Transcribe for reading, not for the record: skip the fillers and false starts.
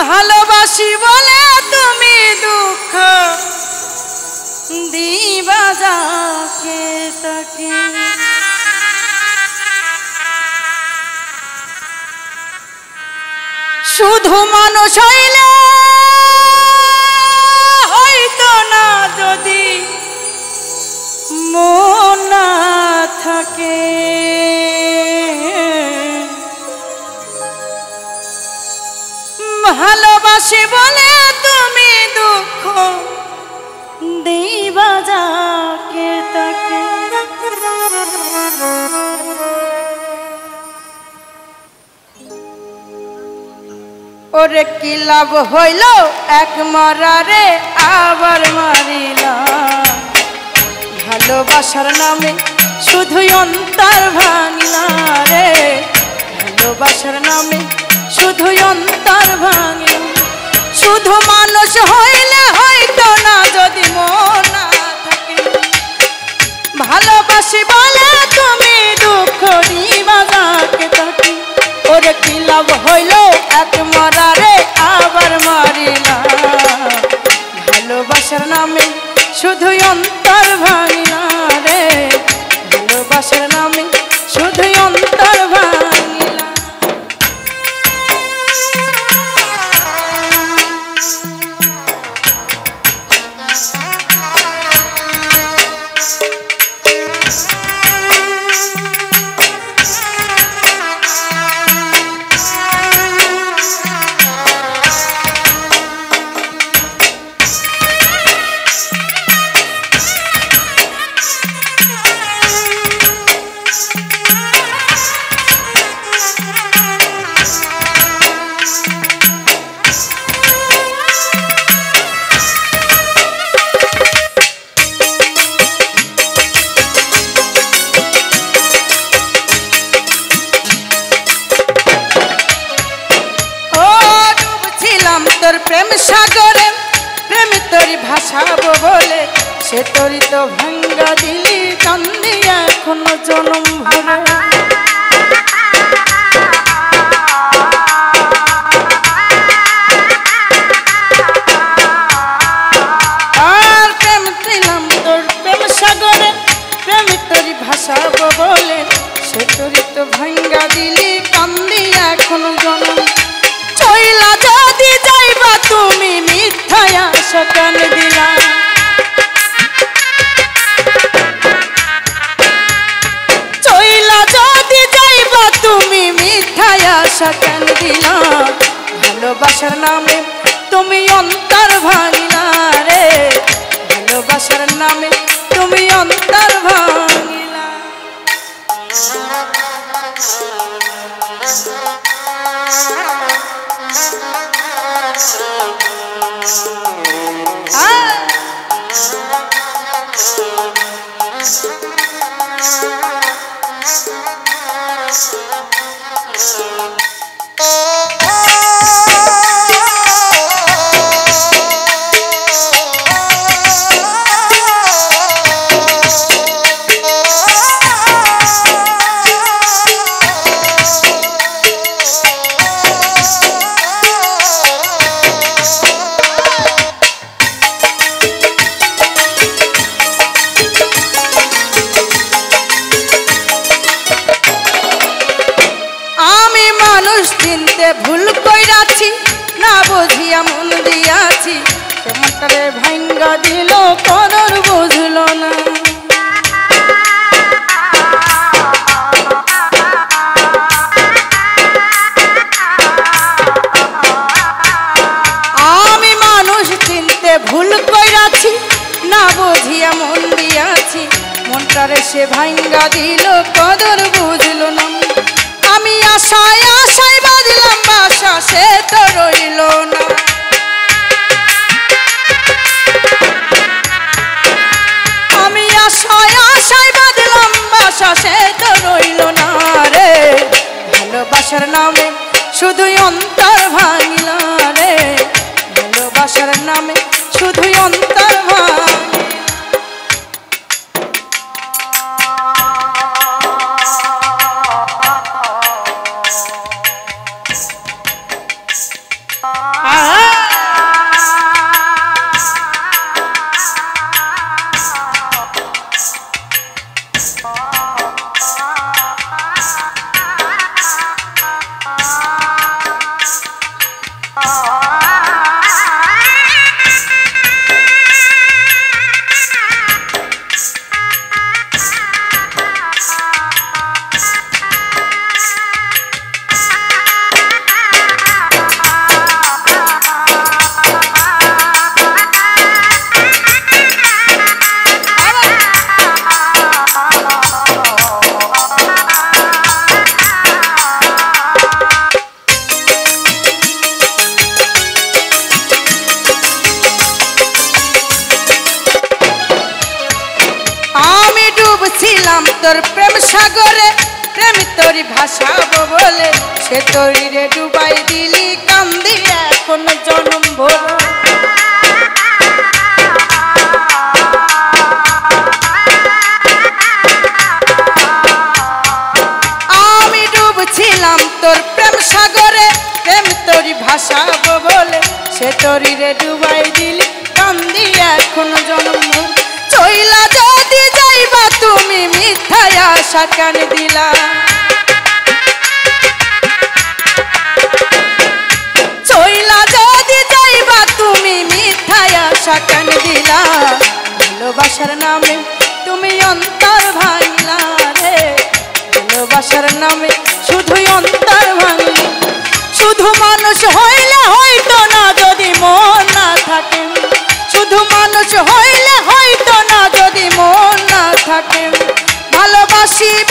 ভালোবাসি বলে তুমি দুঃখ দিবা যাকে তাকে, শুধু মানুষ হইলে হয়তো না যদি মন না থাকে, ভালোবাসি বলে তুমি দুঃখ দিবা যাকে তাকে। ওরে কি লাভ হইল এক মরারে আবার মারিলা, ভালোবাসার নামে শুধুই অন্তর ভাঙলা রে, ভালোবাসার নামে শুধুই অন্তর ভাঙলা। শুধু মানুষ হইলে হয়তো না যদি মন না থাকে, ভালোবাসি বলে তুমি দুঃখ দিবা যাকে তাকে। ওরে কি লাভ হইল এক মরারে আবার মারিলা, ভালোবাসার নামে শুধুই অন্তর ভাঙলা রে, ভালোবাসার নামে শুধুই অন্তর ভাঙলা। তোর প্রেম সাগরে প্রেম তোরি ভাসাবো বলে, সে তোরি তো ভাঙ্গা দিলি কান্দি এখনো জনম ভরে। আর প্রেম দিলাম তোর প্রেম সাগরে প্রেম তোরি ভাসাবো বলে, সে তোরি তো ভাঙ্গা দিলি কান্দি এখনো জনম। চইলা যদি যাইবা তুমি মিথ্যায় আশা কেন দিলা, চইলা যদি যাইবা তুমি মিথ্যায় আশা কেন দিলা, ভালোবাসার নামে তুমি অন্তর ভাঙিলা রে, ভালোবাসার নামে তুমি অন্তর ভাঙিলা। ভুল কইরাছি না বুঝিয়া মন দিয়াছি, তোমারে ভাঙ্গা দিল কদর বুঝল না। আমি মানুষ চিনতে ভুল কইরাছি না বুঝিয়া মন দিয়াছি, মনটারে সে ভাঙ্গা দিল কদর বুঝল না। আমি আশায় আশায় বাঁধলাম বাসা সে তো রইল না, আমি আশায় আশায় বাঁধলাম বাসা সে তো রইল না রে, ভালোবাসার নামে শুধুই অন্তর ভাঙিলা রে, ভালোবাসার নামে শুধুই অন্তর ভাঙিলা। ছিলাম তোর প্রেম সাগরে প্রেম তোরি ভাসাবো বলে সে তোরি রে ডুবাই দিলি কান্দি এখন জনম ভোর আমি ডুবছিলাম তোর প্রেম সাগরে প্রেম তোরি ভাসাবো বলে সে তোরি রে ডুবাই দিলি কান্দি এখন জনম ভোর চইলা যদি যাইবা তুমি মিথ্যায় আশা কেন দিলা চইলা যদি যাইবা তুমি মিথ্যায় আশা কেন দিলা ভালোবাসার নামে তুমি অন্তর ভাঙলা রে ভালোবাসার নামে শুধুই অন্তর ভাঙলি শুধু মানুষ হইলে হয়তো না যদি মন না থাকে শুধু মানুষ হইলে হয়তো না যদি মন না থাকে ভালোবাসিব